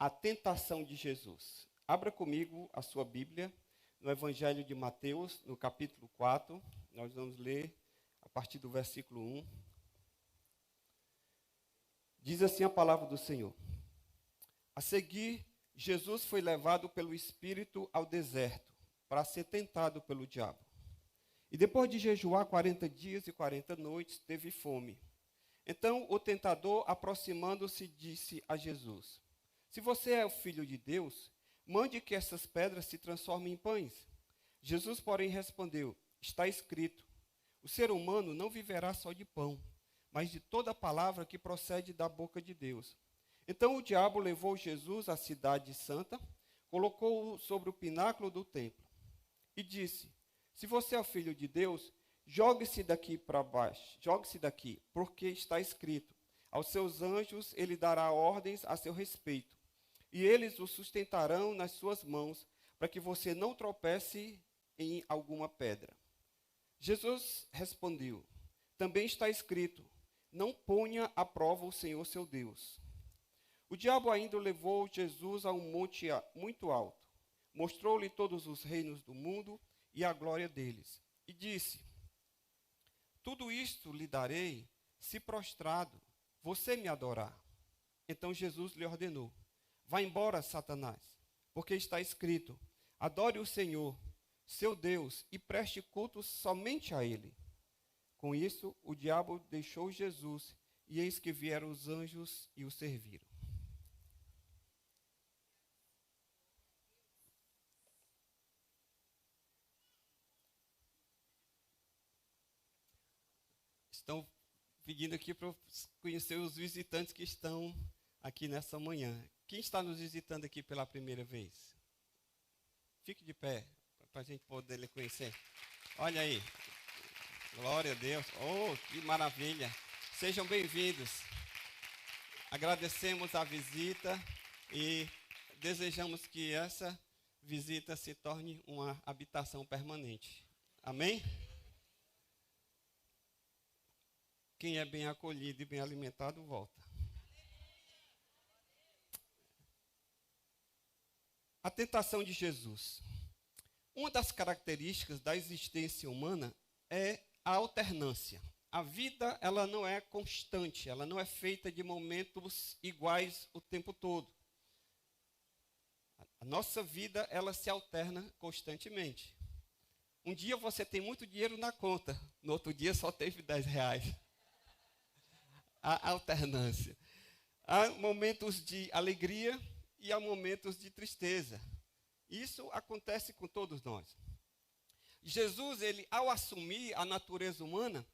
A tentação de Jesus. Abra comigo a sua Bíblia no Evangelho de Mateus, no capítulo 4. Nós vamos ler a partir do versículo 1. Diz assim a palavra do Senhor. A seguir, Jesus foi levado pelo Espírito ao deserto, para ser tentado pelo diabo. E depois de jejuar 40 dias e 40 noites, teve fome. Então o tentador, aproximando-se, disse a Jesus: Se você é o Filho de Deus, mande que essas pedras se transformem em pães. Jesus, porém, respondeu: Está escrito, o ser humano não viverá só de pão, mas de toda palavra que procede da boca de Deus. Então o diabo levou Jesus à cidade santa, colocou-o sobre o pináculo do templo e disse: Se você é o Filho de Deus, jogue-se daqui para baixo, jogue-se daqui, porque está escrito: Aos seus anjos ele dará ordens a seu respeito, e eles o sustentarão nas suas mãos, para que você não tropece em alguma pedra. Jesus respondeu: Também está escrito: Não ponha à prova o Senhor seu Deus. O diabo ainda levou Jesus a um monte muito alto, mostrou-lhe todos os reinos do mundo e a glória deles, e disse: Tudo isto lhe darei, se prostrado você me adorar. Então Jesus lhe ordenou: Vá embora, Satanás, porque está escrito: Adore o Senhor, seu Deus, e preste culto somente a Ele. Com isso, o diabo deixou Jesus, e eis que vieram os anjos e o serviram. Estão pedindo aqui para conhecer os visitantes que estão aqui nessa manhã. Quem está nos visitando aqui pela primeira vez? Fique de pé, para a gente poder lhe conhecer. Olha aí. Glória a Deus. Oh, que maravilha. Sejam bem-vindos. Agradecemos a visita e desejamos que essa visita se torne uma habitação permanente. Amém? Quem é bem acolhido e bem alimentado, volta. A tentação de Jesus. Uma das características da existência humana é a alternância. A vida, ela não é constante, ela não é feita de momentos iguais o tempo todo. A nossa vida, ela se alterna constantemente. Um dia você tem muito dinheiro na conta, no outro dia só teve R$10. A alternância. Há momentos de alegria e há momentos de tristeza. Isso acontece com todos nós. Jesus, ele, ao assumir a natureza humana,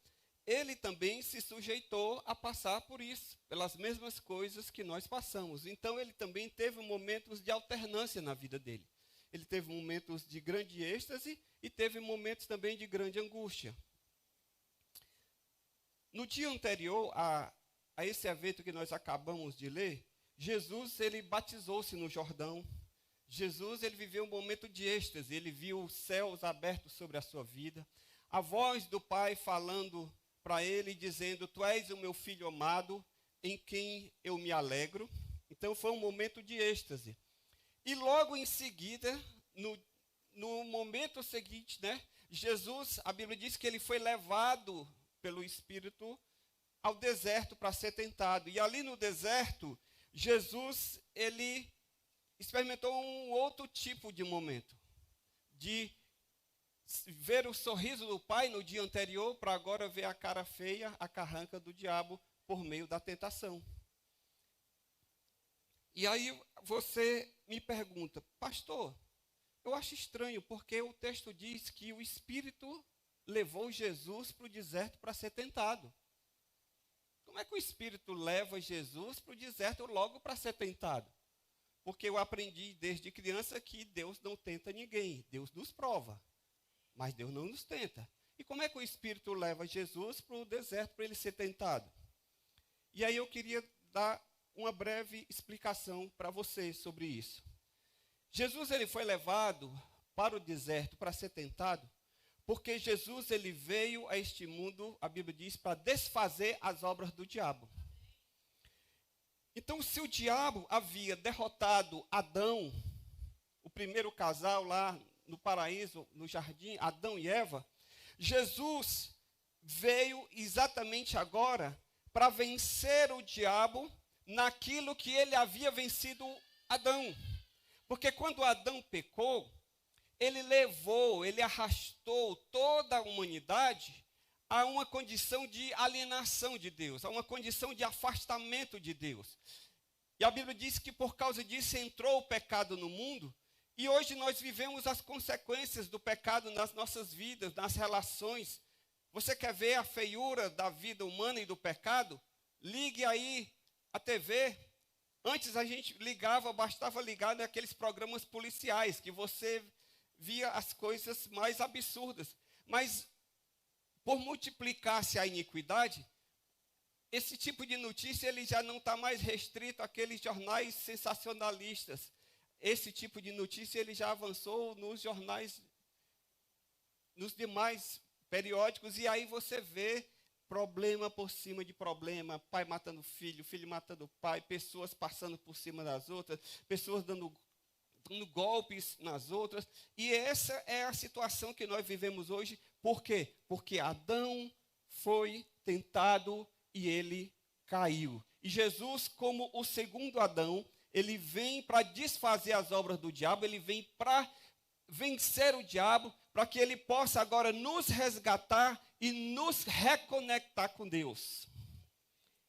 ele também se sujeitou a passar por isso, pelas mesmas coisas que nós passamos. Então, ele também teve momentos de alternância na vida dele. Ele teve momentos de grande êxtase e teve momentos também de grande angústia. No dia anterior a esse evento que nós acabamos de ler, Jesus, ele batizou-se no Jordão. Jesus, ele viveu um momento de êxtase, ele viu os céus abertos sobre a sua vida, a voz do Pai falando para ele, dizendo: Tu és o meu filho amado, em quem eu me alegro. Então foi um momento de êxtase. E logo em seguida, no momento seguinte, Jesus, a Bíblia diz que ele foi levado pelo Espírito ao deserto para ser tentado. E ali no deserto, Jesus, ele experimentou um outro tipo de momento, de ver o sorriso do Pai no dia anterior, para agora ver a cara feia, a carranca do diabo por meio da tentação. E aí você me pergunta: pastor, eu acho estranho, porque o texto diz que o Espírito levou Jesus para o deserto para ser tentado. Como é que o Espírito leva Jesus para o deserto logo para ser tentado? Porque eu aprendi desde criança que Deus não tenta ninguém, Deus nos prova, mas Deus não nos tenta. E como é que o Espírito leva Jesus para o deserto para ele ser tentado? E aí eu queria dar uma breve explicação para vocês sobre isso. Jesus, ele foi levado para o deserto para ser tentado, porque Jesus, ele veio a este mundo, a Bíblia diz, para desfazer as obras do diabo. Então, se o diabo havia derrotado Adão, o primeiro casal lá no paraíso, no jardim, Adão e Eva, Jesus veio exatamente agora para vencer o diabo naquilo que ele havia vencido Adão. Porque quando Adão pecou, ele arrastou toda a humanidade a uma condição de alienação de Deus, a uma condição de afastamento de Deus. E a Bíblia diz que por causa disso entrou o pecado no mundo, e hoje nós vivemos as consequências do pecado nas nossas vidas, nas relações. Você quer ver a feiura da vida humana e do pecado? Ligue aí a TV. Antes a gente ligava, bastava ligar naqueles programas policiais, que você via as coisas mais absurdas. Mas, por multiplicar-se a iniquidade, esse tipo de notícia ele já não está mais restrito àqueles jornais sensacionalistas. Esse tipo de notícia ele já avançou nos jornais, nos demais periódicos, e aí você vê problema por cima de problema, pai matando filho, filho matando pai, pessoas passando por cima das outras, pessoas dando golpes nas outras. E essa é a situação que nós vivemos hoje. Por quê? Porque Adão foi tentado e ele caiu. E Jesus, como o segundo Adão, ele vem para desfazer as obras do diabo, ele vem para vencer o diabo, para que ele possa agora nos resgatar e nos reconectar com Deus.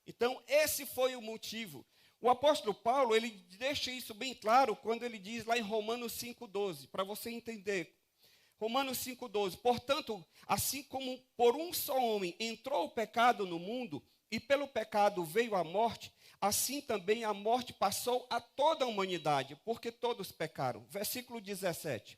Então, esse foi o motivo. O apóstolo Paulo, ele deixa isso bem claro quando ele diz lá em Romanos 5,12, para você entender. Romanos 5,12, portanto, assim como por um só homem entrou o pecado no mundo, e pelo pecado veio a morte, assim também a morte passou a toda a humanidade, porque todos pecaram. Versículo 17.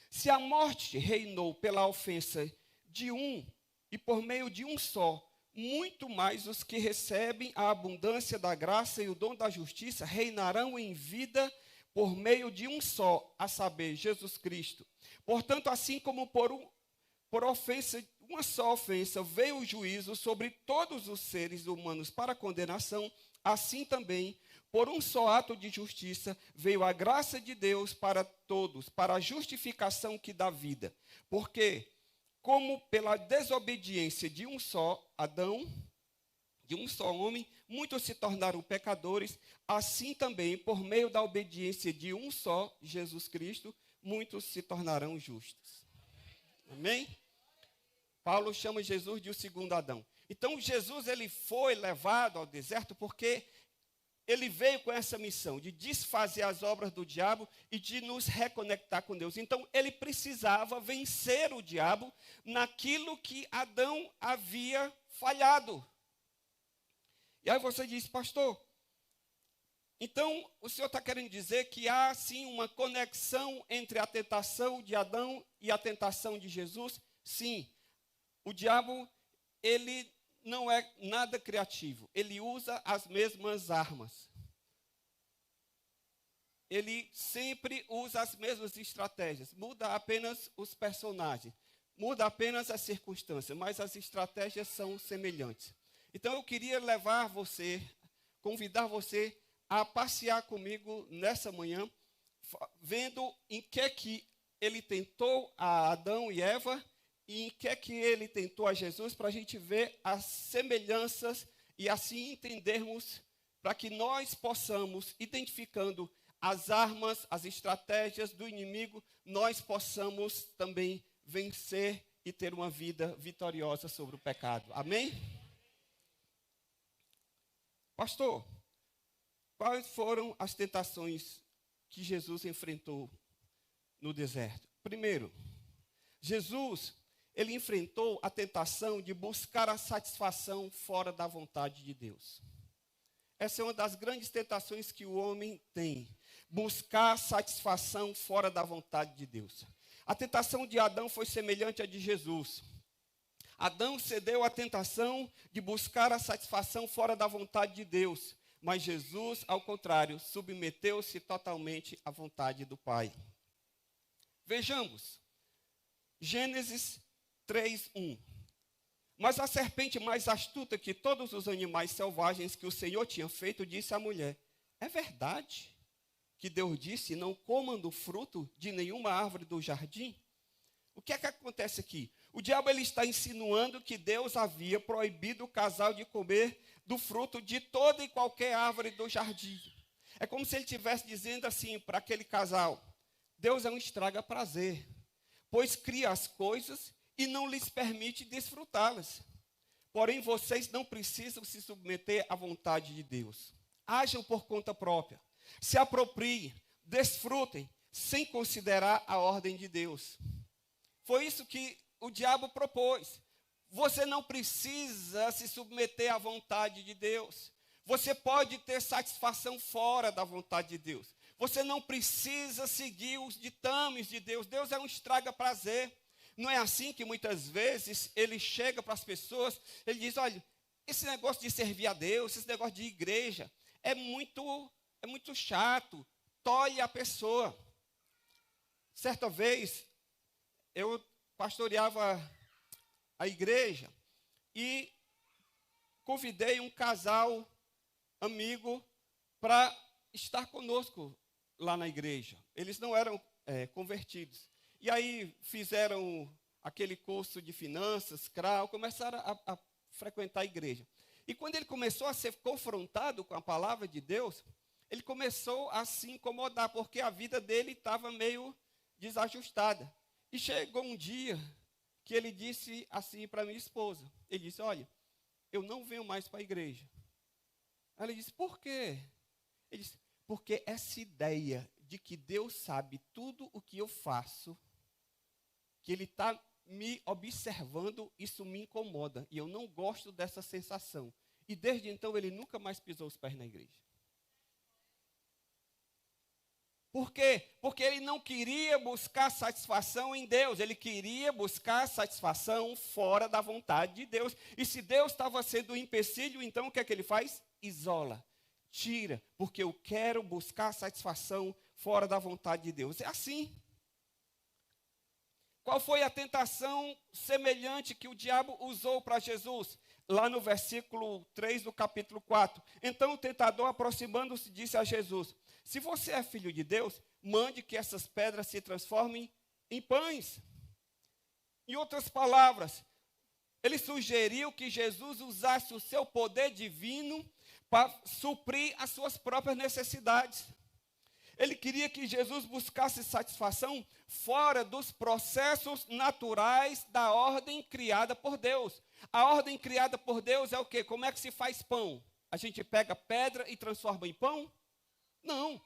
Se a morte reinou pela ofensa de um, e por meio de um só, muito mais os que recebem a abundância da graça e o dom da justiça reinarão em vida por meio de um só, a saber, Jesus Cristo. Portanto, assim como por ofensa, uma só ofensa, veio o juízo sobre todos os seres humanos para condenação, assim também, por um só ato de justiça, veio a graça de Deus para todos, para a justificação que dá vida. Porque, como pela desobediência de um só Adão, de um só homem, muitos se tornaram pecadores, assim também, por meio da obediência de um só, Jesus Cristo, muitos se tornarão justos. Amém? Paulo chama Jesus de o segundo Adão. Então, Jesus ele foi levado ao deserto porque ele veio com essa missão de desfazer as obras do diabo e de nos reconectar com Deus. Então, ele precisava vencer o diabo naquilo que Adão havia falhado. E aí você diz, pastor, então o senhor está querendo dizer que há, sim, uma conexão entre a tentação de Adão e a tentação de Jesus? Sim. O diabo, ele não é nada criativo. Ele usa as mesmas armas. Ele sempre usa as mesmas estratégias. Muda apenas os personagens. Muda apenas as circunstâncias, mas as estratégias são semelhantes. Então eu queria convidar você a passear comigo nessa manhã, vendo em que ele tentou a Adão e Eva, e em que ele tentou a Jesus, para a gente ver as semelhanças e assim entendermos, para que nós possamos, identificando as armas, as estratégias do inimigo, nós possamos também vencer e ter uma vida vitoriosa sobre o pecado. Amém? Pastor, quais foram as tentações que Jesus enfrentou no deserto? Primeiro, Jesus ele enfrentou a tentação de buscar a satisfação fora da vontade de Deus. Essa é uma das grandes tentações que o homem tem. Buscar satisfação fora da vontade de Deus. A tentação de Adão foi semelhante à de Jesus. Adão cedeu à tentação de buscar a satisfação fora da vontade de Deus. Mas Jesus, ao contrário, submeteu-se totalmente à vontade do Pai. Vejamos. Gênesis 3:1. Mas a serpente mais astuta que todos os animais selvagens que o Senhor tinha feito, disse à mulher: é verdade que Deus disse, não comam do fruto de nenhuma árvore do jardim? O que é que acontece aqui? O diabo ele está insinuando que Deus havia proibido o casal de comer do fruto de toda e qualquer árvore do jardim. É como se ele estivesse dizendo assim para aquele casal: Deus é um estraga-prazer, pois cria as coisas e não lhes permite desfrutá-las. Porém, vocês não precisam se submeter à vontade de Deus. Ajam por conta própria, se apropriem, desfrutem, sem considerar a ordem de Deus. Foi isso que o diabo propôs. Você não precisa se submeter à vontade de Deus. Você pode ter satisfação fora da vontade de Deus. Você não precisa seguir os ditames de Deus. Deus é um estraga-prazer. Não é assim que muitas vezes ele chega para as pessoas, ele diz: olha, esse negócio de servir a Deus, esse negócio de igreja, é muito chato, tolhe a pessoa. Certa vez, eu pastoreava a igreja e convidei um casal amigo para estar conosco lá na igreja. Eles não eram convertidos. E aí fizeram aquele curso de finanças, CRAU, começaram a frequentar a igreja. E quando ele começou a ser confrontado com a palavra de Deus, ele começou a se incomodar, porque a vida dele estava meio desajustada. E chegou um dia que ele disse assim para minha esposa. Ele disse: olha, eu não venho mais para a igreja. Ela disse: por quê? Ele disse: porque essa ideia de que Deus sabe tudo o que eu faço, que Ele está me observando, isso me incomoda. E eu não gosto dessa sensação. E desde então ele nunca mais pisou os pés na igreja. Por quê? Porque ele não queria buscar satisfação em Deus. Ele queria buscar satisfação fora da vontade de Deus. E se Deus estava sendo um empecilho, então o que é que ele faz? Isola, tira, porque eu quero buscar satisfação fora da vontade de Deus. É assim. Qual foi a tentação semelhante que o diabo usou para Jesus? Lá no versículo 3 do capítulo 4. Então o tentador, aproximando-se, disse a Jesus: se você é filho de Deus, mande que essas pedras se transformem em pães. Em outras palavras, ele sugeriu que Jesus usasse o seu poder divino para suprir as suas próprias necessidades. Ele queria que Jesus buscasse satisfação fora dos processos naturais da ordem criada por Deus. A ordem criada por Deus é o quê? Como é que se faz pão? A gente pega pedra e transforma em pão? Não.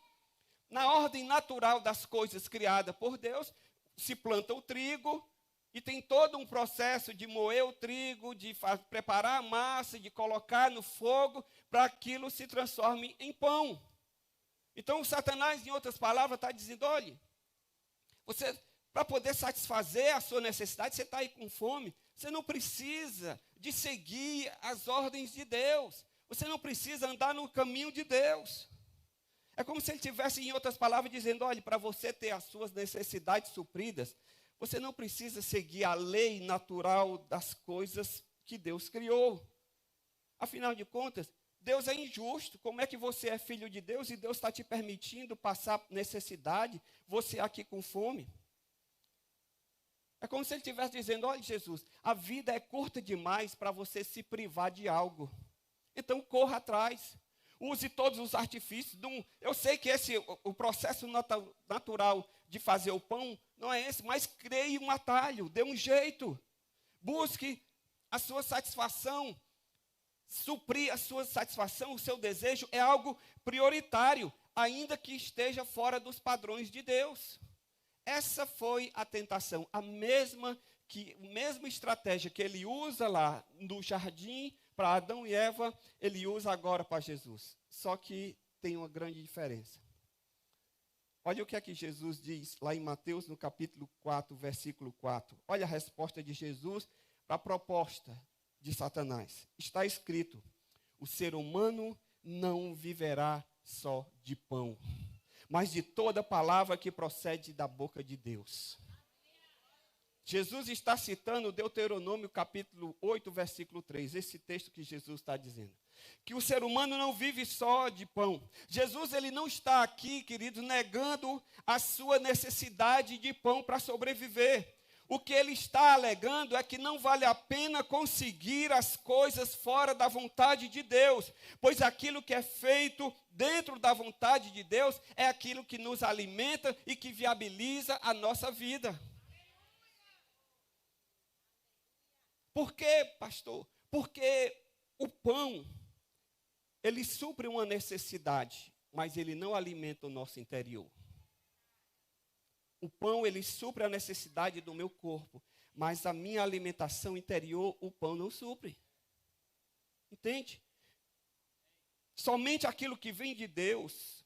Na ordem natural das coisas criadas por Deus, se planta o trigo e tem todo um processo de moer o trigo, de preparar a massa, de colocar no fogo para que aquilo se transforme em pão. Então, o Satanás, em outras palavras, está dizendo: olha, você, para poder satisfazer a sua necessidade, você está aí com fome, você não precisa de seguir as ordens de Deus, você não precisa andar no caminho de Deus. É como se ele estivesse, em outras palavras, dizendo: olha, para você ter as suas necessidades supridas, você não precisa seguir a lei natural das coisas que Deus criou. Afinal de contas, Deus é injusto. Como é que você é filho de Deus e Deus está te permitindo passar necessidade, você aqui com fome? É como se ele estivesse dizendo: olha, Jesus, a vida é curta demais para você se privar de algo. Então corra atrás. Use todos os artifícios. Eu sei que o processo natural de fazer o pão não é esse, mas crie um atalho, dê um jeito. Busque a sua satisfação. Suprir a sua satisfação, o seu desejo, é algo prioritário, ainda que esteja fora dos padrões de Deus. Essa foi a tentação, a mesma estratégia que ele usa lá no jardim para Adão e Eva, ele usa agora para Jesus. Só que tem uma grande diferença. Olha o que é que Jesus diz lá em Mateus, no capítulo 4, versículo 4. Olha a resposta de Jesus para a proposta de Satanás. Está escrito: o ser humano não viverá só de pão, mas de toda palavra que procede da boca de Deus. Jesus está citando Deuteronômio capítulo 8, versículo 3, esse texto que Jesus está dizendo. Que o ser humano não vive só de pão. Jesus, ele não está aqui, queridos, negando a sua necessidade de pão para sobreviver. O que ele está alegando é que não vale a pena conseguir as coisas fora da vontade de Deus, pois aquilo que é feito dentro da vontade de Deus é aquilo que nos alimenta e que viabiliza a nossa vida. Por quê, pastor? Porque o pão, ele supre uma necessidade, mas ele não alimenta o nosso interior. O pão, ele supre a necessidade do meu corpo, mas a minha alimentação interior, o pão não supre. Entende? Somente aquilo que vem de Deus,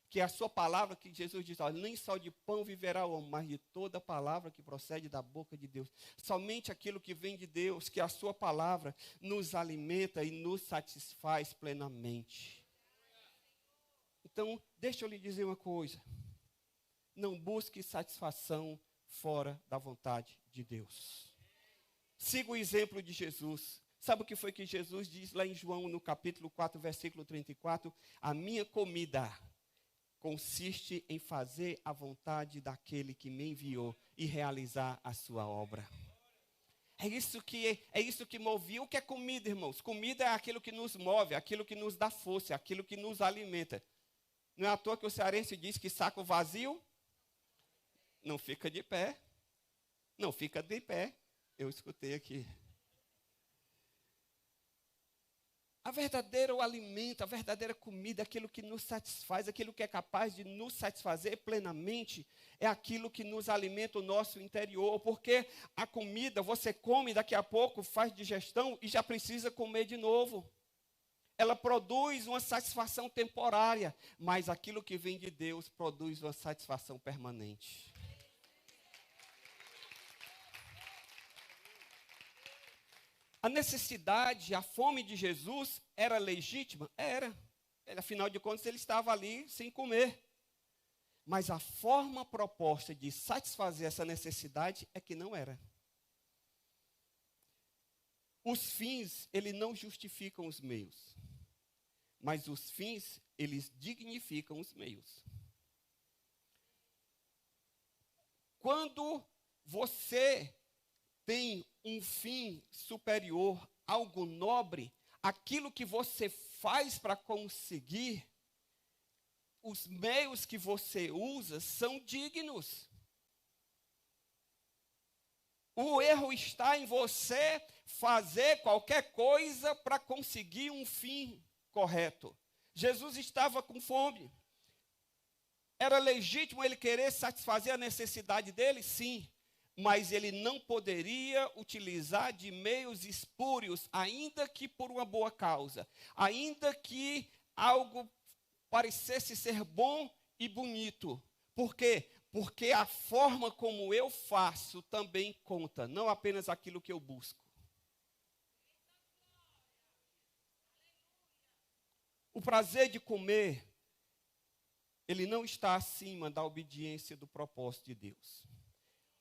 que é a sua palavra, que Jesus diz, olha, nem só de pão viverá o homem, mas de toda palavra que procede da boca de Deus. Somente aquilo que vem de Deus, que é a sua palavra, nos alimenta e nos satisfaz plenamente. Então, deixa eu lhe dizer uma coisa. Não busque satisfação fora da vontade de Deus. Siga o exemplo de Jesus. Sabe o que foi que Jesus diz lá em João, no capítulo 4, versículo 34? A minha comida consiste em fazer a vontade daquele que me enviou e realizar a sua obra. É isso que movia. O que é comida, irmãos? Comida é aquilo que nos move, aquilo que nos dá força, aquilo que nos alimenta. Não é à toa que o cearense diz que saco vazio não fica de pé. Não fica de pé. Eu escutei aqui. A verdadeiro alimento, a verdadeira comida, aquilo que nos satisfaz, aquilo que é capaz de nos satisfazer plenamente, é aquilo que nos alimenta o nosso interior. Porque a comida, você come, daqui a pouco faz digestão e já precisa comer de novo. Ela produz uma satisfação temporária, mas aquilo que vem de Deus produz uma satisfação permanente. A necessidade, a fome de Jesus era legítima? Era. Afinal de contas, ele estava ali sem comer. Mas a forma proposta de satisfazer essa necessidade é que não era. Os fins, eles não justificam os meios. Mas os fins, eles dignificam os meios. Quando você tem um fim superior, algo nobre, aquilo que você faz para conseguir, os meios que você usa são dignos. O erro está em você fazer qualquer coisa para conseguir um fim correto. Jesus estava com fome. Era legítimo ele querer satisfazer a necessidade dele? Sim. Mas ele não poderia utilizar de meios espúrios, ainda que por uma boa causa, ainda que algo parecesse ser bom e bonito. Por quê? Porque a forma como eu faço também conta, não apenas aquilo que eu busco. O prazer de comer, ele não está acima da obediência do propósito de Deus.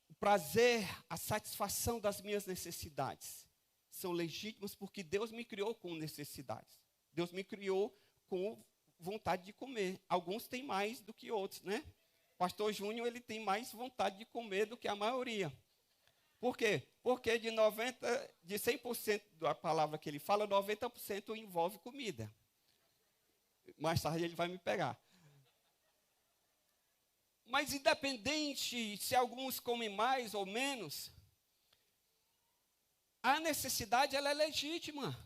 O prazer, a satisfação das minhas necessidades são legítimas porque Deus me criou com necessidades. Deus me criou com vontade de comer. Alguns têm mais do que outros, né? Pastor Júnior, ele tem mais vontade de comer do que a maioria. Por quê? Porque de 100% da palavra que ele fala, 90% envolve comida. Mais tarde ele vai me pegar. Mas independente se alguns comem mais ou menos, a necessidade ela é legítima.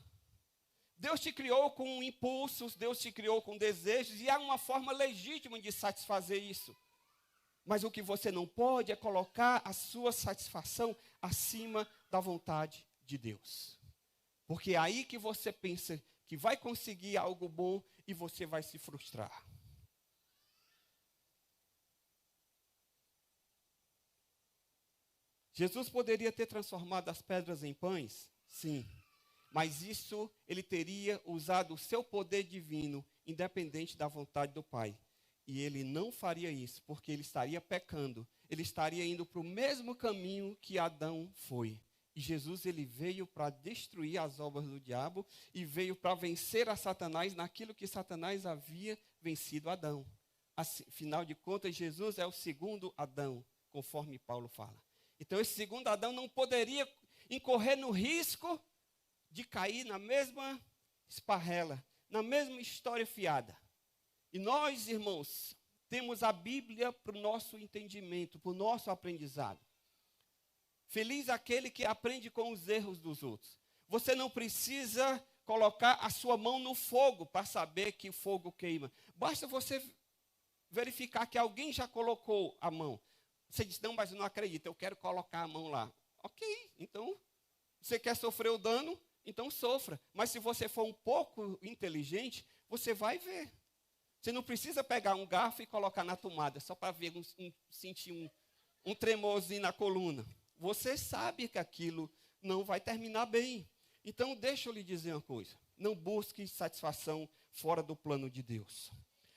Deus te criou com impulsos, Deus te criou com desejos, e há uma forma legítima de satisfazer isso. Mas o que você não pode é colocar a sua satisfação acima da vontade de Deus. Porque é aí que você pensa que vai conseguir algo bom e você vai se frustrar. Jesus poderia ter transformado as pedras em pães? Sim. Mas isso ele teria usado o seu poder divino, independente da vontade do Pai. E ele não faria isso, porque ele estaria pecando. Ele estaria indo para o mesmo caminho que Adão foi. E Jesus, ele veio para destruir as obras do diabo e veio para vencer a Satanás naquilo que Satanás havia vencido Adão. Afinal de contas, Jesus é o segundo Adão, conforme Paulo fala. Então, esse segundo Adão não poderia incorrer no risco de cair na mesma esparrela, na mesma história fiada. E nós, irmãos, temos a Bíblia para o nosso entendimento, para o nosso aprendizado. Feliz aquele que aprende com os erros dos outros. Você não precisa colocar a sua mão no fogo para saber que o fogo queima. Basta você verificar que alguém já colocou a mão. Você diz, não, mas eu não acredito, eu quero colocar a mão lá. Ok, então, você quer sofrer o dano? Então sofra. Mas se você for um pouco inteligente, você vai ver. Você não precisa pegar um garfo e colocar na tomada, só para ver, sentir um tremorzinho na coluna. Você sabe que aquilo não vai terminar bem. Então, deixa eu lhe dizer uma coisa. Não busque satisfação fora do plano de Deus.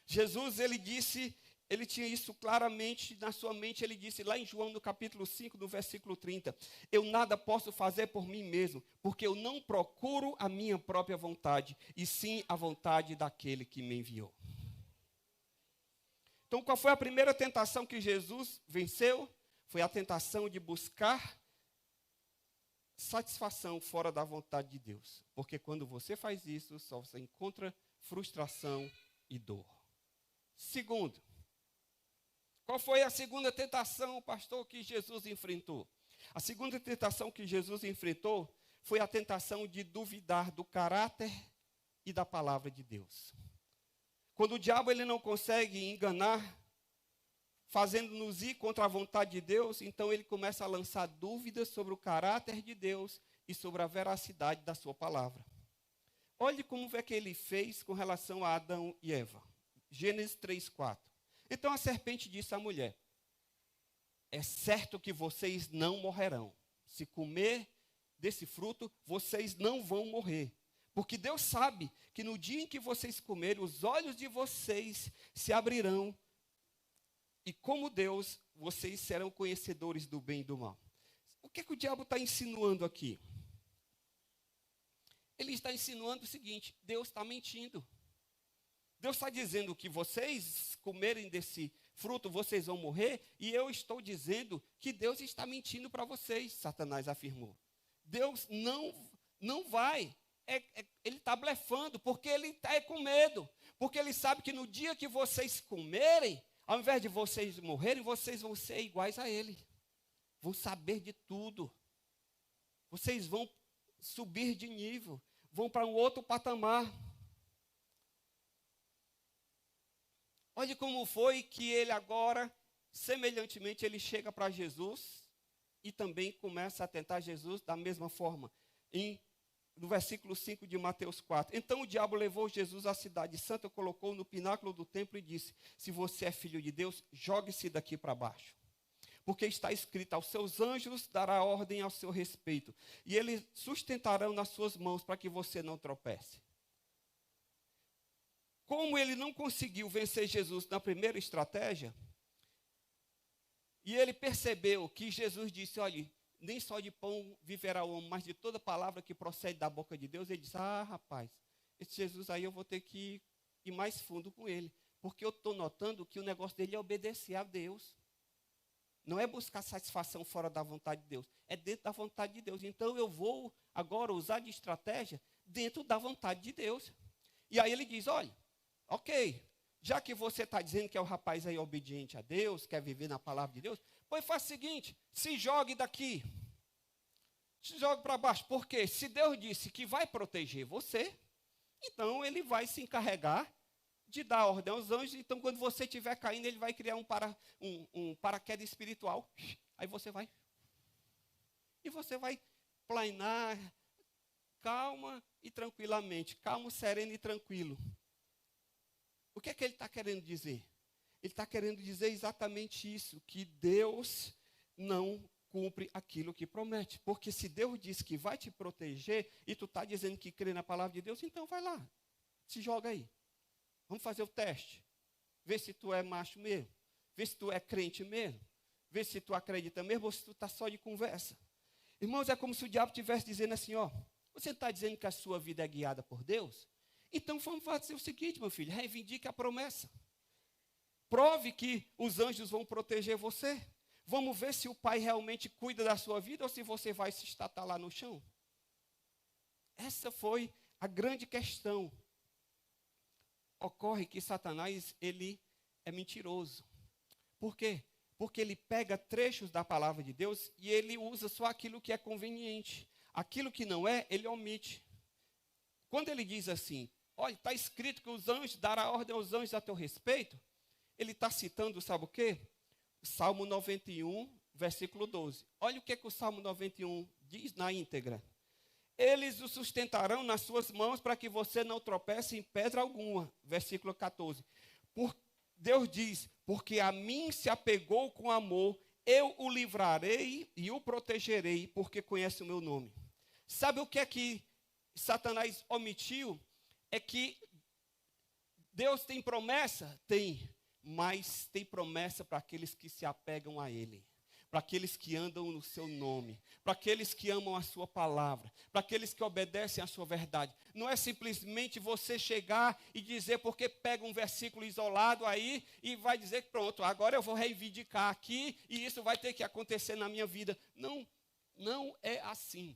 Jesus, ele disse, ele tinha isso claramente na sua mente, ele disse lá em João, no capítulo 5, no versículo 30, eu nada posso fazer por mim mesmo, porque eu não procuro a minha própria vontade, e sim a vontade daquele que me enviou. Então, qual foi a primeira tentação que Jesus venceu? Foi a tentação de buscar satisfação fora da vontade de Deus. Porque quando você faz isso, só você encontra frustração e dor. Segundo, qual foi a segunda tentação, pastor, que Jesus enfrentou? A segunda tentação que Jesus enfrentou foi a tentação de duvidar do caráter e da palavra de Deus. Quando o diabo ele não consegue enganar, fazendo-nos ir contra a vontade de Deus, então ele começa a lançar dúvidas sobre o caráter de Deus e sobre a veracidade da sua palavra. Olhe como é que ele fez com relação a Adão e Eva. Gênesis 3:4. Então a serpente disse à mulher, é certo que vocês não morrerão. Se comer desse fruto, vocês não vão morrer. Porque Deus sabe que no dia em que vocês comerem, os olhos de vocês se abrirão. E como Deus, vocês serão conhecedores do bem e do mal. O que é que o diabo está insinuando aqui? Ele está insinuando o seguinte, Deus está mentindo. Deus está dizendo que vocês comerem desse fruto, vocês vão morrer, e eu estou dizendo que Deus está mentindo para vocês, Satanás afirmou. Deus não vai, ele está blefando, porque ele está com medo, porque ele sabe que no dia que vocês comerem, ao invés de vocês morrerem, vocês vão ser iguais a ele, vão saber de tudo, vocês vão subir de nível, vão para um outro patamar. Olha como foi que ele agora, semelhantemente, ele chega para Jesus e também começa a tentar Jesus da mesma forma. No versículo 5 de Mateus 4. Então o diabo levou Jesus à cidade santa, colocou no pináculo do templo e disse, se você é filho de Deus, jogue-se daqui para baixo. Porque está escrito, aos seus anjos dará ordem ao seu respeito, e eles sustentarão nas suas mãos para que você não tropece. Como ele não conseguiu vencer Jesus na primeira estratégia, e ele percebeu que Jesus disse, olha, nem só de pão viverá o homem, mas de toda palavra que procede da boca de Deus, ele disse, rapaz, esse Jesus aí eu vou ter que ir mais fundo com ele, porque eu estou notando que o negócio dele é obedecer a Deus. Não é buscar satisfação fora da vontade de Deus, é dentro da vontade de Deus. Então eu vou agora usar de estratégia dentro da vontade de Deus. E aí ele diz, olha, ok, já que você está dizendo que é o rapaz aí obediente a Deus, quer viver na palavra de Deus, pois faz o seguinte, se jogue daqui, se jogue para baixo, porque se Deus disse que vai proteger você, então ele vai se encarregar de dar ordem aos anjos, então quando você estiver caindo, ele vai criar um paraquedas espiritual, aí você vai, e você vai planar, calma e tranquilamente, calmo, sereno e tranquilo. O que é que ele está querendo dizer? Ele está querendo dizer exatamente isso, que Deus não cumpre aquilo que promete. Porque se Deus diz que vai te proteger, e tu está dizendo que crê na palavra de Deus, então vai lá, se joga aí. Vamos fazer o teste. Vê se tu é macho mesmo. Vê se tu é crente mesmo. Vê se tu acredita mesmo ou se tu está só de conversa. Irmãos, é como se o diabo estivesse dizendo assim, ó, você está dizendo que a sua vida é guiada por Deus? Então vamos fazer o seguinte, meu filho, reivindique a promessa. Prove que os anjos vão proteger você. Vamos ver se o Pai realmente cuida da sua vida ou se você vai se estatar lá no chão. Essa foi a grande questão. Ocorre que Satanás, ele é mentiroso. Por quê? Porque ele pega trechos da palavra de Deus e ele usa só aquilo que é conveniente. Aquilo que não é, ele omite. Quando ele diz assim, olha, está escrito que os anjos, dará ordem aos anjos a teu respeito, ele está citando, sabe o quê? Salmo 91, versículo 12. Olha o que o Salmo 91 diz na íntegra. Eles o sustentarão nas suas mãos para que você não tropece em pedra alguma. Versículo 14. Deus diz, porque a mim se apegou com amor, eu o livrarei e o protegerei, porque conhece o meu nome. Sabe o que é que Satanás omitiu? É que Deus tem promessa? Tem, mas tem promessa para aqueles que se apegam a Ele. Para aqueles que andam no seu nome, para aqueles que amam a sua palavra, para aqueles que obedecem à sua verdade. Não é simplesmente você chegar e dizer, porque pega um versículo isolado aí e vai dizer que pronto, agora eu vou reivindicar aqui e isso vai ter que acontecer na minha vida. Não, não é assim.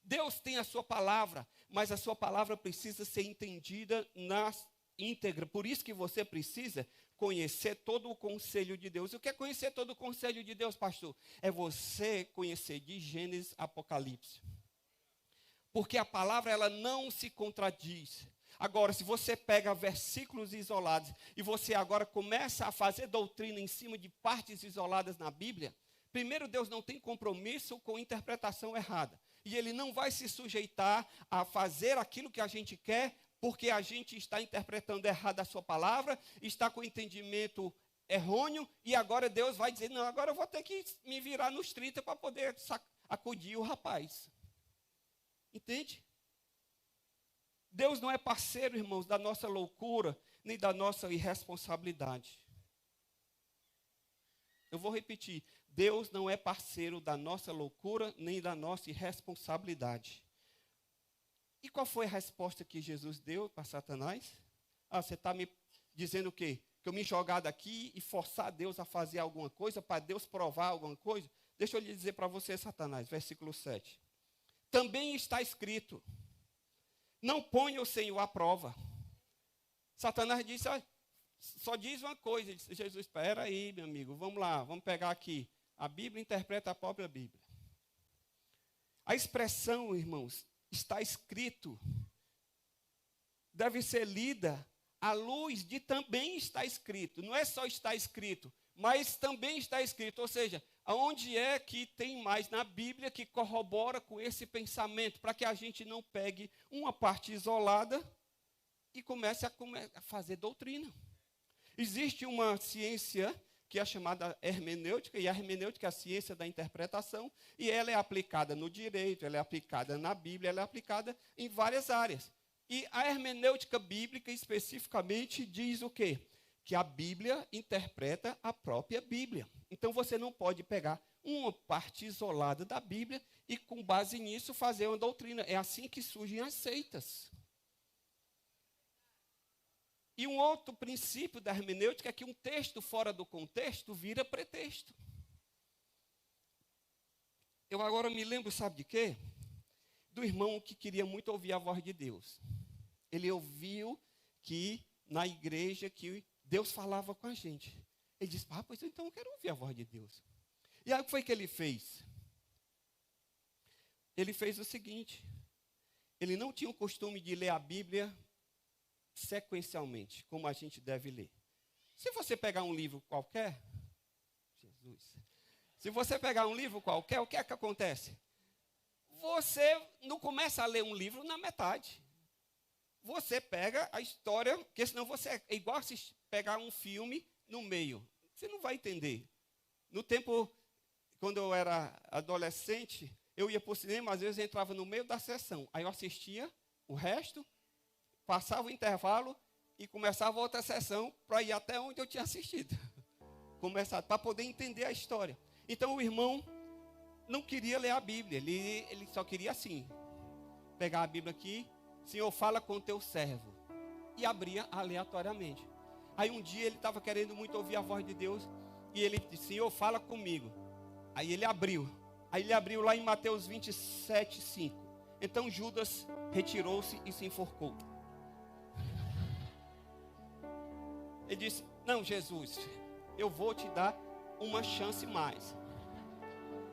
Deus tem a sua palavra, mas a sua palavra precisa ser entendida na íntegra. Por isso que você precisa conhecer todo o conselho de Deus. O que é conhecer todo o conselho de Deus, pastor? É você conhecer de Gênesis a Apocalipse. Porque a palavra, ela não se contradiz. Agora, se você pega versículos isolados e você agora começa a fazer doutrina em cima de partes isoladas na Bíblia, primeiro, Deus não tem compromisso com interpretação errada. E Ele não vai se sujeitar a fazer aquilo que a gente quer, porque a gente está interpretando errado a sua palavra, está com entendimento errôneo, e agora Deus vai dizer, não, agora eu vou ter que me virar nos 30 para poder acudir o rapaz. Entende? Deus não é parceiro, irmãos, da nossa loucura, nem da nossa irresponsabilidade. Eu vou repetir, Deus não é parceiro da nossa loucura, nem da nossa irresponsabilidade. E qual foi a resposta que Jesus deu para Satanás? Ah, você está me dizendo o quê? Que eu me jogar daqui e forçar Deus a fazer alguma coisa, para Deus provar alguma coisa? Deixa eu lhe dizer para você, Satanás, versículo 7. Também está escrito, não ponha o Senhor à prova. Satanás disse, só diz uma coisa. Disse, Jesus, espera aí, meu amigo, vamos lá, vamos pegar aqui. A Bíblia interpreta a própria Bíblia. A expressão, irmãos, está escrito, deve ser lida à luz de também está escrito. Não é só está escrito, mas também está escrito. Ou seja, aonde é que tem mais na Bíblia que corrobora com esse pensamento, para que a gente não pegue uma parte isolada e comece a fazer doutrina. Existe uma ciência que é chamada hermenêutica, e a hermenêutica é a ciência da interpretação, e ela é aplicada no direito, ela é aplicada na Bíblia, ela é aplicada em várias áreas. E a hermenêutica bíblica, especificamente, diz o quê? Que a Bíblia interpreta a própria Bíblia. Então, você não pode pegar uma parte isolada da Bíblia e, com base nisso, fazer uma doutrina. É assim que surgem as seitas. E um outro princípio da hermenêutica é que um texto fora do contexto vira pretexto. Eu agora me lembro, sabe de quê? Do irmão que queria muito ouvir a voz de Deus. Ele ouviu que na igreja que Deus falava com a gente. Ele disse, pois então eu quero ouvir a voz de Deus. E aí o que foi que ele fez? Ele fez o seguinte, ele não tinha o costume de ler a Bíblia sequencialmente, como a gente deve ler. Se você pegar um livro qualquer, se você pegar um livro qualquer, o que é que acontece? Você não começa a ler um livro na metade. Você pega a história, porque senão você é igual pegar um filme no meio. Você não vai entender. No tempo, quando eu era adolescente, eu ia para o cinema, às vezes eu entrava no meio da sessão. Aí eu assistia o resto, passava o intervalo e começava outra sessão para ir até onde eu tinha assistido. Começar para poder entender a história. Então o irmão não queria ler a Bíblia, ele só queria assim, pegar a Bíblia aqui, Senhor, fala com o teu servo, e abria aleatoriamente. Aí um dia ele estava querendo muito ouvir a voz de Deus, e ele disse, Senhor, fala comigo. Aí ele abriu lá em Mateus 27, 5. Então Judas retirou-se e se enforcou. Ele disse, não, Jesus, eu vou te dar uma chance mais.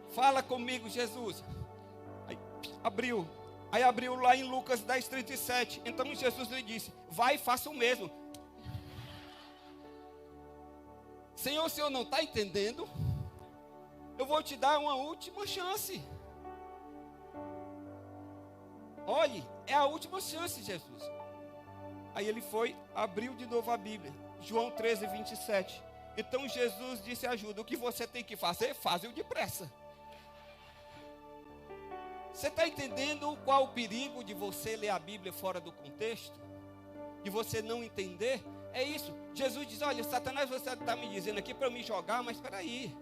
Fala comigo, Jesus. Aí abriu lá em Lucas 10, 37. Então Jesus lhe disse, vai e faça o mesmo. Senhor, o senhor não está entendendo? Eu vou te dar uma última chance. Olhe, é a última chance, Jesus. Aí ele foi, abriu de novo a Bíblia. João 13, 27. Então Jesus disse a Judas, o que você tem que fazer, faz-o depressa. Você está entendendo qual o perigo de você ler a Bíblia fora do contexto? De você não entender? É isso. Jesus diz, olha, Satanás, você está me dizendo aqui para me jogar, mas espera aí.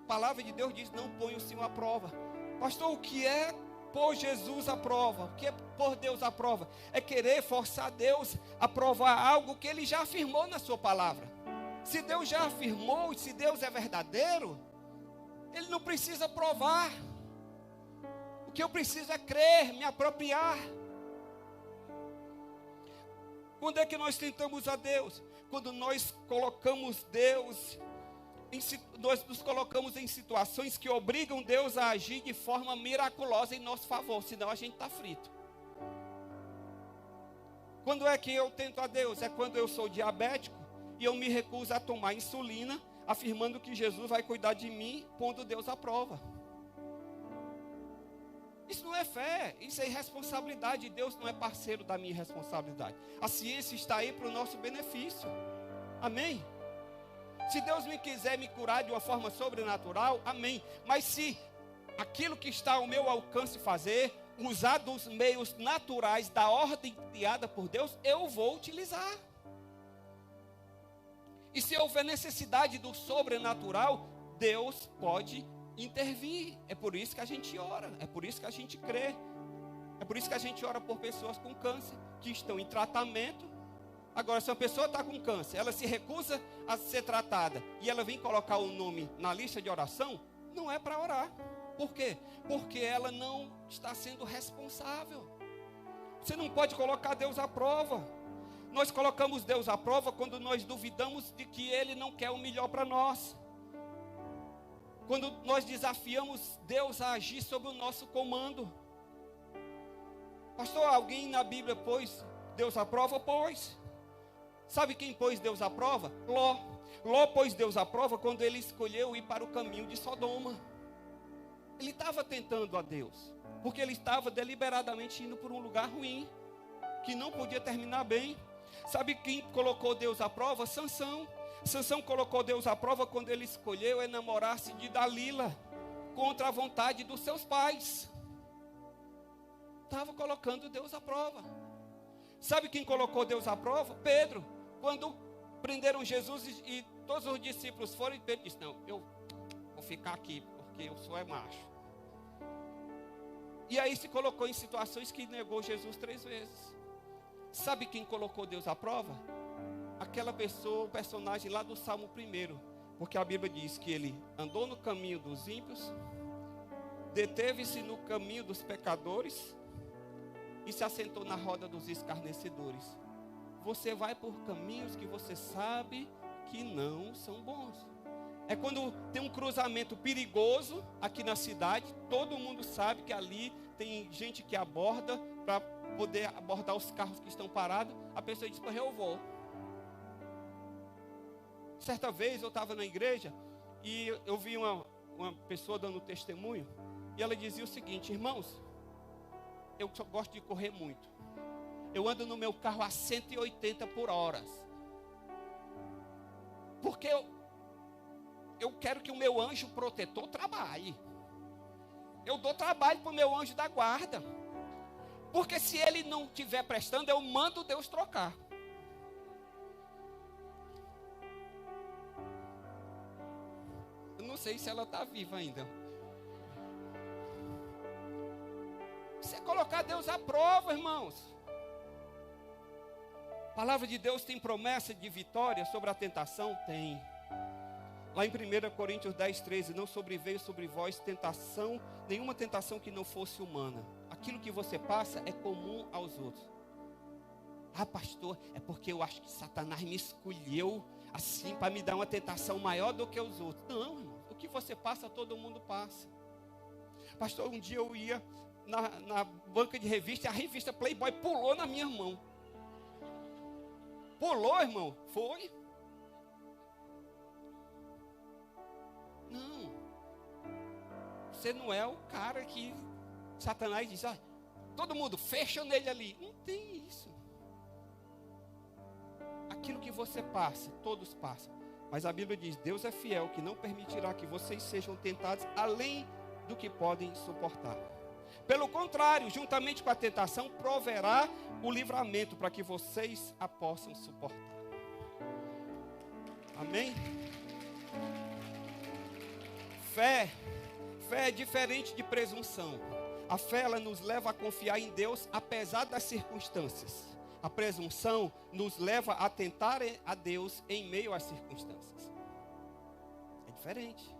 A palavra de Deus diz, não põe o Senhor à prova. Pastor, o que é pôr Jesus à prova? O que é pôr Deus à prova? É querer forçar Deus a provar algo que Ele já afirmou na sua palavra. Se Deus já afirmou, e se Deus é verdadeiro, Ele não precisa provar. O que eu preciso é crer, me apropriar. Quando é que nós tentamos a Deus? Quando nós colocamos Deus, nós nos colocamos em situações que obrigam Deus a agir de forma miraculosa em nosso favor, senão a gente está frito. Quando é que eu tento a Deus? É quando eu sou diabético e eu me recuso a tomar insulina, afirmando que Jesus vai cuidar de mim, pondo Deus à prova. Isso não é fé, isso é irresponsabilidade. Deus não é parceiro da minha responsabilidade. A ciência está aí para o nosso benefício. Amém? Se Deus me quiser me curar de uma forma sobrenatural, amém. Mas se aquilo que está ao meu alcance fazer, usar dos meios naturais da ordem criada por Deus, eu vou utilizar. E se houver necessidade do sobrenatural, Deus pode intervir. É por isso que a gente ora, é por isso que a gente crê, é por isso que a gente ora por pessoas com câncer, que estão em tratamento. Agora, se uma pessoa está com câncer, ela se recusa a ser tratada, e ela vem colocar o nome na lista de oração, não é para orar. Por quê? Porque ela não está sendo responsável. Você não pode colocar Deus à prova. Nós colocamos Deus à prova quando nós duvidamos de que Ele não quer o melhor para nós. Quando nós desafiamos Deus a agir sob o nosso comando. Pastor, alguém na Bíblia pôs Deus à prova? Pôs. Sabe quem pôs Deus à prova? Ló. Ló pôs Deus à prova quando ele escolheu ir para o caminho de Sodoma. Ele estava tentando a Deus, porque ele estava deliberadamente indo por um lugar ruim, que não podia terminar bem. Sabe quem colocou Deus à prova? Sansão. Sansão colocou Deus à prova quando ele escolheu enamorar-se de Dalila, contra a vontade dos seus pais. Estava colocando Deus à prova. Sabe quem colocou Deus à prova? Pedro. Quando prenderam Jesus e todos os discípulos foram, Pedro disse, não, eu vou ficar aqui, porque eu sou macho. E aí se colocou em situações que negou Jesus 3 vezes. Sabe quem colocou Deus à prova? Aquela pessoa, o personagem lá do Salmo 1, porque a Bíblia diz que ele andou no caminho dos ímpios, deteve-se no caminho dos pecadores e se assentou na roda dos escarnecedores. Você vai por caminhos que você sabe que não são bons. É quando tem um cruzamento perigoso aqui na cidade, todo mundo sabe que ali tem gente que aborda para poder abordar os carros que estão parados. A pessoa diz, eu vou. Certa vez eu estava na igreja e eu vi uma pessoa dando testemunho, e ela dizia o seguinte, irmãos, eu só gosto de correr muito. Eu ando no meu carro a 180 por hora. Porque eu quero que o meu anjo protetor trabalhe. Eu dou trabalho para o meu anjo da guarda. Porque se ele não estiver prestando, eu mando Deus trocar. sei se ela está viva ainda. Você colocar Deus à prova, irmãos. A palavra de Deus tem promessa de vitória sobre a tentação? Tem. Lá em 1 Coríntios 10, 13, não sobreveio sobre vós tentação, nenhuma tentação que não fosse humana. Aquilo que você passa é comum aos outros. Ah, pastor, é porque eu acho que Satanás me escolheu assim para me dar uma tentação maior do que os outros. Não, irmão, o que você passa, todo mundo passa. Pastor, um dia eu ia na banca de revista, e a revista Playboy pulou na minha mão. Pulou, irmão? Foi. Não. Você não é o cara que Satanás diz, ah, todo mundo fecha nele ali. Não tem isso. Aquilo que você passa, todos passam. Mas a Bíblia diz, Deus é fiel, que não permitirá que vocês sejam tentados além do que podem suportar. Pelo contrário, juntamente com a tentação, proverá o livramento para que vocês a possam suportar. Amém? Fé é diferente de presunção. A fé, ela nos leva a confiar em Deus apesar das circunstâncias. A presunção nos leva a tentar a Deus em meio às circunstâncias. É diferente.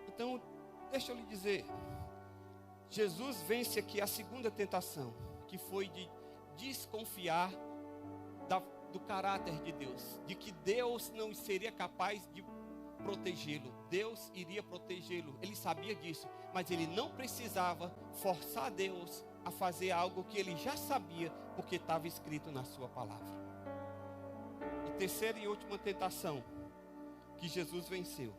Então, deixa eu lhe dizer, Jesus vence aqui a segunda tentação, que foi de desconfiar do caráter de Deus, de que Deus não seria capaz de protegê-lo. Deus iria protegê-lo, ele sabia disso, mas ele não precisava forçar Deus a fazer algo que ele já sabia, porque estava escrito na sua palavra. E terceira e última tentação que Jesus venceu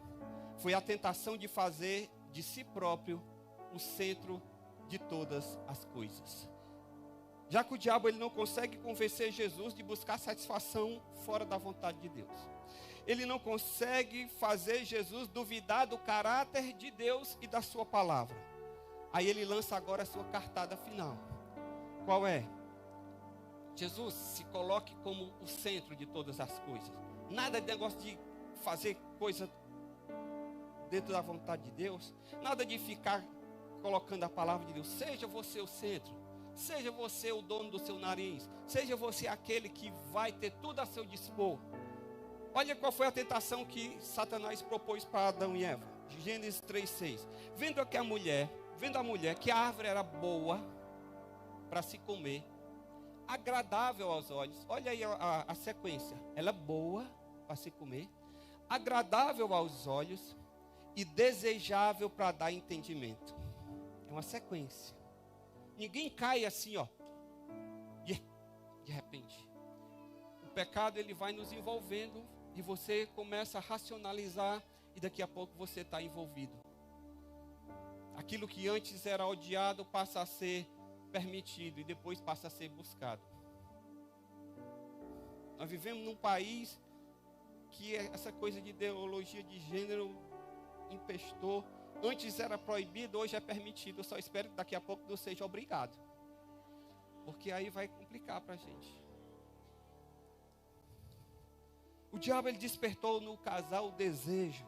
foi a tentação de fazer de si próprio o centro de todas as coisas. Já que o diabo ele não consegue convencer Jesus de buscar satisfação fora da vontade de Deus. Ele não consegue fazer Jesus duvidar do caráter de Deus e da sua palavra. Aí ele lança agora a sua cartada final. Qual é? Jesus se coloque como o centro de todas as coisas. Nada de negócio de fazer coisa dentro da vontade de Deus. Nada de ficar colocando a palavra de Deus. Seja você o centro. Seja você o dono do seu nariz. Seja você aquele que vai ter tudo a seu dispor. Olha qual foi a tentação que Satanás propôs para Adão e Eva. Gênesis 3:6. Vendo a mulher que a árvore era boa para se comer, agradável aos olhos. Olha aí a sequência. Ela é boa para se comer, agradável aos olhos e desejável para dar entendimento. É uma sequência. Ninguém cai assim, ó, de repente. O pecado ele vai nos envolvendo e você começa a racionalizar e daqui a pouco você está envolvido. Aquilo que antes era odiado passa a ser permitido e depois passa a ser buscado. Nós vivemos num país que essa coisa de ideologia de gênero empestou. Antes era proibido, hoje é permitido. Eu só espero que daqui a pouco não seja obrigado. Porque aí vai complicar para a gente. O diabo ele despertou no casal o desejo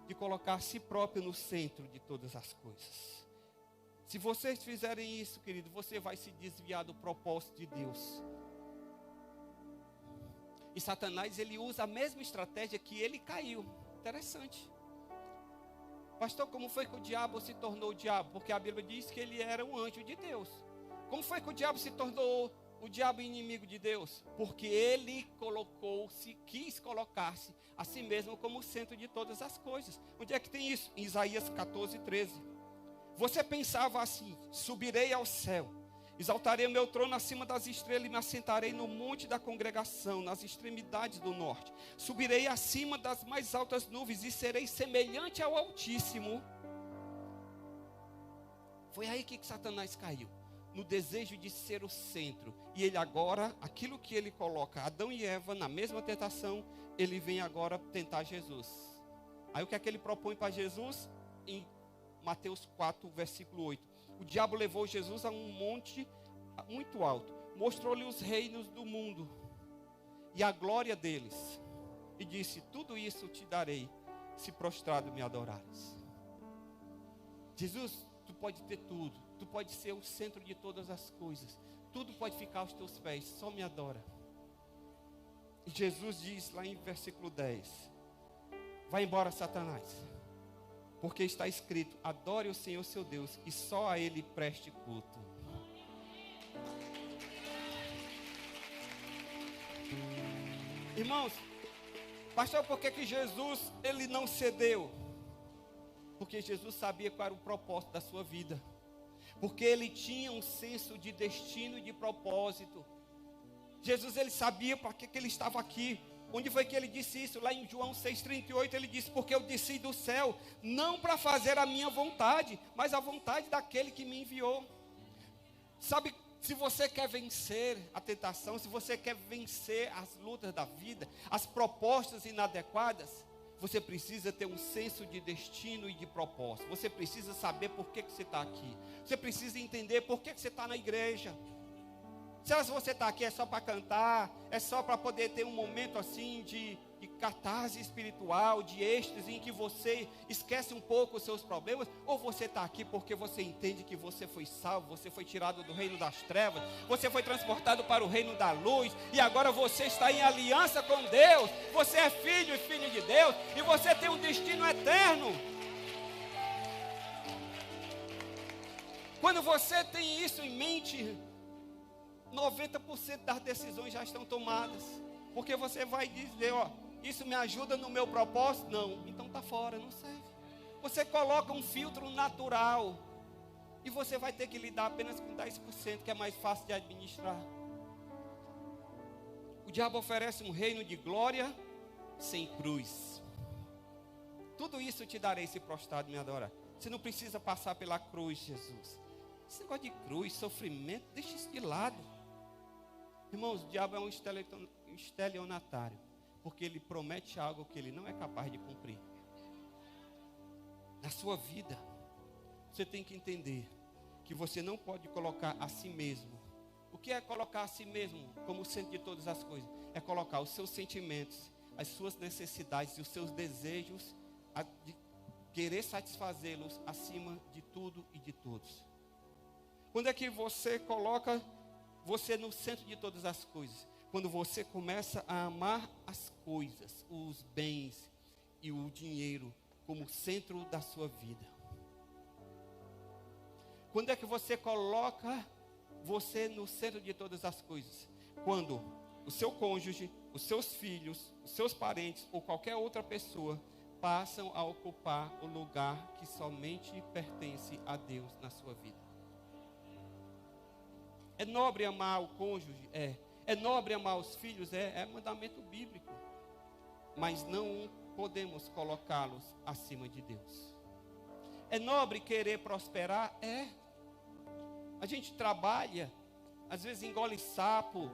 de colocar a si próprio no centro de todas as coisas. Se vocês fizerem isso, querido, você vai se desviar do propósito de Deus. E Satanás, ele usa a mesma estratégia que ele caiu. Interessante. Pastor, como foi que o diabo se tornou o diabo? Porque a Bíblia diz que ele era um anjo de Deus. Como foi que o diabo se tornou o diabo inimigo de Deus? Porque ele quis colocar-se a si mesmo como o centro de todas as coisas. Onde é que tem isso? Em Isaías 14:13. Você pensava assim: subirei ao céu, exaltarei o meu trono acima das estrelas e me assentarei no monte da congregação, nas extremidades do norte. Subirei acima das mais altas nuvens e serei semelhante ao Altíssimo. Foi aí que Satanás caiu, no desejo de ser o centro. E ele agora, aquilo que ele coloca Adão e Eva na mesma tentação, ele vem agora tentar Jesus. Aí o que é que ele propõe para Jesus? Em Mateus 4, versículo 8. O diabo levou Jesus a um monte muito alto, mostrou-lhe os reinos do mundo e a glória deles, e disse: tudo isso te darei, se prostrado me adorares. Jesus, tu pode ter tudo, tu pode ser o centro de todas as coisas, tudo pode ficar aos teus pés, só me adora. E Jesus diz lá em versículo 10, vai embora, Satanás, porque está escrito, adore o Senhor seu Deus, e só a Ele preste culto. Irmãos, pastor, por que Jesus, ele não cedeu? Porque Jesus sabia qual era o propósito da sua vida. Porque ele tinha um senso de destino e de propósito. Jesus, ele sabia para que ele estava aqui. Onde foi que ele disse isso? Lá em João 6,38, ele disse, porque eu desci do céu, não para fazer a minha vontade, mas a vontade daquele que me enviou. Sabe, se você quer vencer a tentação, se você quer vencer as lutas da vida, as propostas inadequadas, você precisa ter um senso de destino e de propósito. Você precisa saber por que você está aqui. Você precisa entender por que você está na igreja. Se você está aqui é só para cantar, é só para poder ter um momento assim de catarse espiritual, de êxtase, em que você esquece um pouco os seus problemas, ou você está aqui porque você entende que você foi salvo, você foi tirado do reino das trevas, você foi transportado para o reino da luz, e agora você está em aliança com Deus, você é filho e filho de Deus, e você tem um destino eterno. Quando você tem isso em mente, 90% das decisões já estão tomadas, porque você vai dizer, ó, isso me ajuda no meu propósito? Não, então está fora, não serve. Você coloca um filtro natural, e você vai ter que lidar apenas com 10%, que é mais fácil de administrar. O diabo oferece um reino de glória sem cruz. Tudo isso te darei se prostrado me adorar. Você não precisa passar pela cruz, Jesus. Esse negócio de cruz, sofrimento, deixa isso de lado. Irmãos, o diabo é um estelionatário, porque ele promete algo que ele não é capaz de cumprir. Na sua vida, você tem que entender que você não pode colocar a si mesmo. O que é colocar a si mesmo como centro de todas as coisas? É colocar os seus sentimentos, as suas necessidades e os seus desejos, de querer satisfazê-los acima de tudo e de todos. Quando é que você coloca você no centro de todas as coisas? Quando você começa a amar as coisas, os bens e o dinheiro como centro da sua vida. Quando é que você coloca você no centro de todas as coisas? Quando o seu cônjuge, os seus filhos, os seus parentes ou qualquer outra pessoa passam a ocupar o lugar que somente pertence a Deus na sua vida. É nobre amar o cônjuge? É nobre amar os filhos? É mandamento bíblico. Mas não podemos colocá-los acima de Deus. É nobre querer prosperar? É. A gente trabalha, às vezes engole sapo,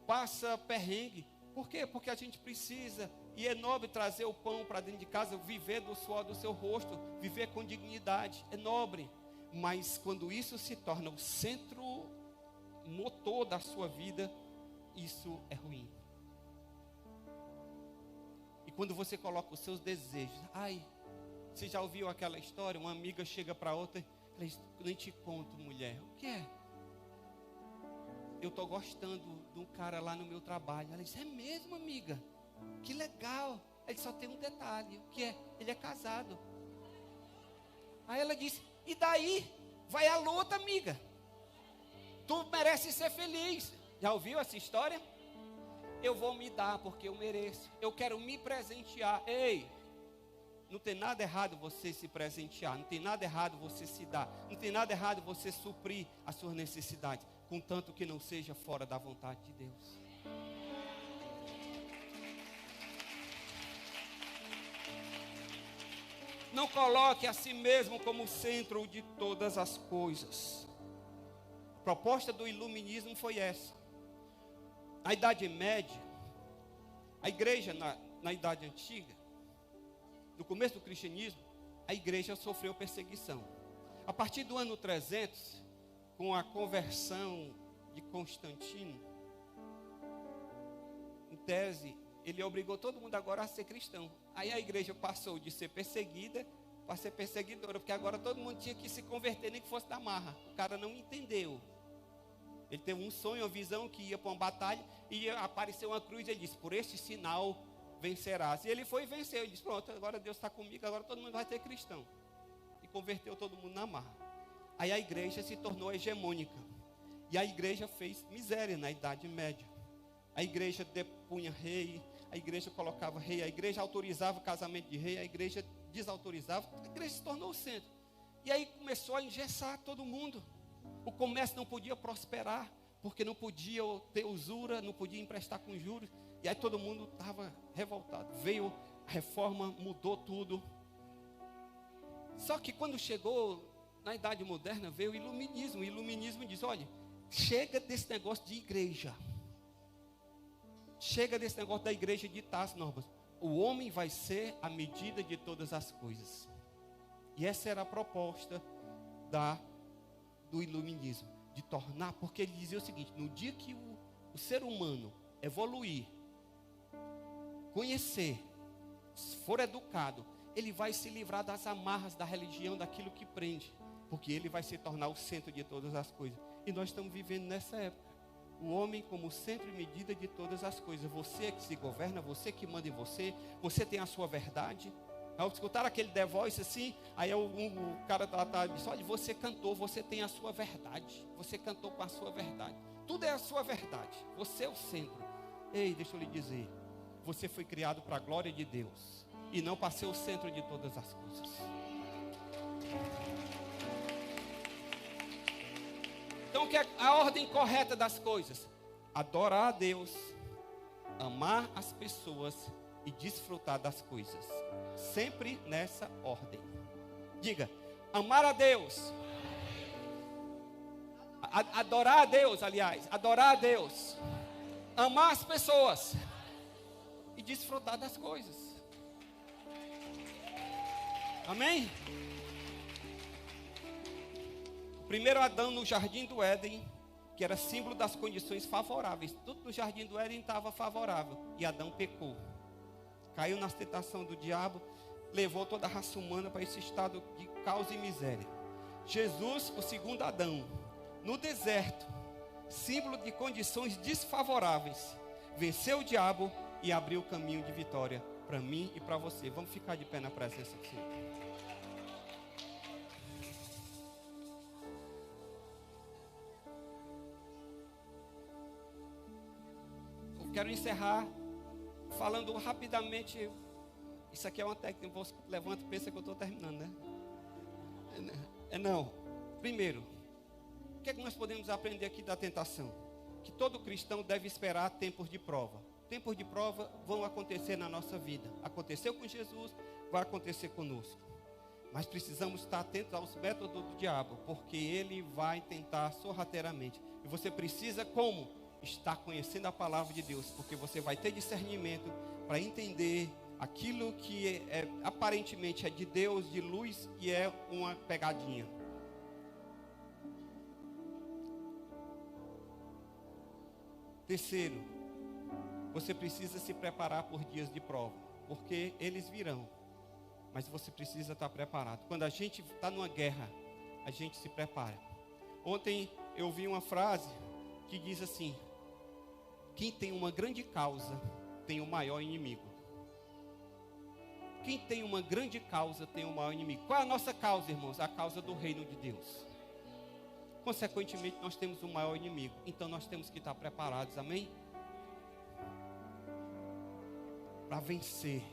passa perrengue. Por quê? Porque a gente precisa. E é nobre trazer o pão para dentro de casa, viver do suor do seu rosto, viver com dignidade. É nobre. Mas quando isso se torna o centro motor da sua vida, isso é ruim. E quando você coloca os seus desejos, você já ouviu aquela história? Uma amiga chega para outra e ela diz, nem te conto, mulher. O que é? Eu estou gostando de um cara lá no meu trabalho. Ela diz, é mesmo, amiga? Que legal. Ele só tem um detalhe. O que é? Ele é casado. Aí ela disse, e daí? Vai à luta, amiga. Tu mereces ser feliz. Já ouviu essa história? Eu vou me dar porque eu mereço. Eu quero me presentear. Ei, não tem nada errado você se presentear. Não tem nada errado você se dar. Não tem nada errado você suprir as suas necessidades, contanto que não seja fora da vontade de Deus. Não coloque a si mesmo como centro de todas as coisas. A proposta do iluminismo foi essa. Na Idade Média, a igreja na Idade Antiga, no começo do cristianismo, a igreja sofreu perseguição. A partir do ano 300, com a conversão de Constantino, em tese, ele obrigou todo mundo agora a ser cristão. Aí a igreja passou de ser perseguida para ser perseguidora, porque agora todo mundo tinha que se converter, nem que fosse da marra. O cara não entendeu. Ele teve um sonho, uma visão que ia para uma batalha e apareceu uma cruz e ele disse, por este sinal vencerás. E ele foi e venceu. Ele disse, pronto, agora Deus está comigo, agora todo mundo vai ter cristão. E converteu todo mundo na marra. Aí a igreja se tornou hegemônica. E a igreja fez miséria na Idade Média. A igreja depunha rei, a igreja colocava rei, a igreja autorizava o casamento de rei, a igreja desautorizava, a igreja se tornou o centro. E aí começou a engessar todo mundo. O comércio não podia prosperar, porque não podia ter usura, não podia emprestar com juros. E aí todo mundo estava revoltado. Veio a reforma, mudou tudo. Só que quando chegou na Idade Moderna, veio o iluminismo. O iluminismo diz, olha, chega desse negócio de igreja. Chega desse negócio da igreja ditar as normas. O homem vai ser a medida de todas as coisas. E essa era a proposta do iluminismo. De tornar, porque ele dizia o seguinte, no dia que o ser humano evoluir, conhecer, for educado, ele vai se livrar das amarras da religião, daquilo que prende. Porque ele vai se tornar o centro de todas as coisas. E nós estamos vivendo nessa época. O homem como centro e medida de todas as coisas. Você é que se governa, você que manda em você. Você tem a sua verdade. Ao escutar aquele The Voice assim, aí o cara disse, olha, você cantou, você tem a sua verdade. Você cantou com a sua verdade. Tudo é a sua verdade. Você é o centro. Ei, deixa eu lhe dizer. Você foi criado para a glória de Deus. E não para ser o centro de todas as coisas. Então, o que é a ordem correta das coisas? Adorar a Deus, amar as pessoas e desfrutar das coisas. Sempre nessa ordem. Diga, amar a Deus. Adorar a Deus, aliás. Adorar a Deus. Amar as pessoas. E desfrutar das coisas. Amém? Primeiro Adão no jardim do Éden, que era símbolo das condições favoráveis. Tudo no jardim do Éden estava favorável. E Adão pecou. Caiu na tentação do diabo, levou toda a raça humana para esse estado de caos e miséria. Jesus, o segundo Adão, no deserto, símbolo de condições desfavoráveis, venceu o diabo e abriu o caminho de vitória para mim e para você. Vamos ficar de pé na presença do Senhor. Quero encerrar falando rapidamente. Isso aqui é uma técnica. Você levanta e pensa que eu estou terminando, né? Não. Primeiro, o que é que nós podemos aprender aqui da tentação? Que todo cristão deve esperar tempos de prova. Tempos de prova vão acontecer na nossa vida. Aconteceu com Jesus, vai acontecer conosco. Mas precisamos estar atentos aos métodos do diabo, porque ele vai tentar sorrateiramente. E você precisa como? Estar conhecendo a palavra de Deus, porque você vai ter discernimento para entender aquilo que aparentemente é de Deus, de luz, e é uma pegadinha. Terceiro, você precisa se preparar por dias de prova, porque eles virão, mas você precisa estar preparado. Quando a gente está numa guerra, a gente se prepara. Ontem eu vi uma frase que diz assim: quem tem uma grande causa tem o maior inimigo. Quem tem uma grande causa tem o maior inimigo. Qual é a nossa causa, irmãos? A causa do reino de Deus. Consequentemente, nós temos o maior inimigo. Então, nós temos que estar preparados, amém? Para vencer.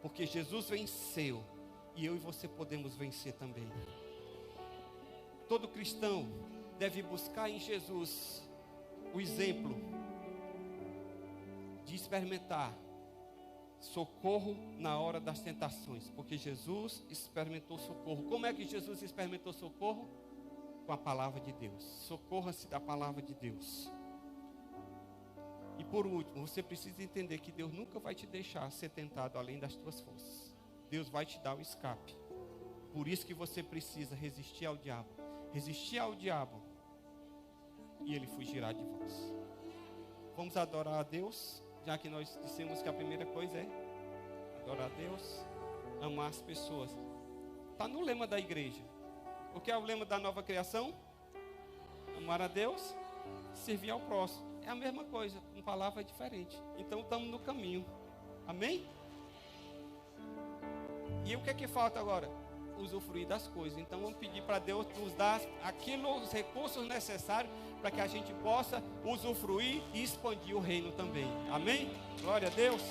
Porque Jesus venceu. E eu e você podemos vencer também. Todo cristão deve buscar em Jesus o exemplo de experimentar socorro na hora das tentações, porque Jesus experimentou socorro. Como é que Jesus experimentou socorro? Com a palavra de Deus. Socorra-se da palavra de Deus. E por último, você precisa entender que Deus nunca vai te deixar ser tentado além das tuas forças. Deus vai te dar o escape. Por isso que você precisa resistir ao diabo. Resistir ao diabo e ele fugirá de vós. Vamos adorar a Deus, já que nós dissemos que a primeira coisa é Glória a Deus. Amar as pessoas. Está no lema da igreja. O que é o lema da nova criação? Amar a Deus, servir ao próximo. É a mesma coisa, com palavra diferente. Então estamos no caminho. Amém? E o que é que falta agora? Usufruir das coisas. Então vamos pedir para Deus nos dar os recursos necessários para que a gente possa usufruir e expandir o reino também. Amém? Glória a Deus.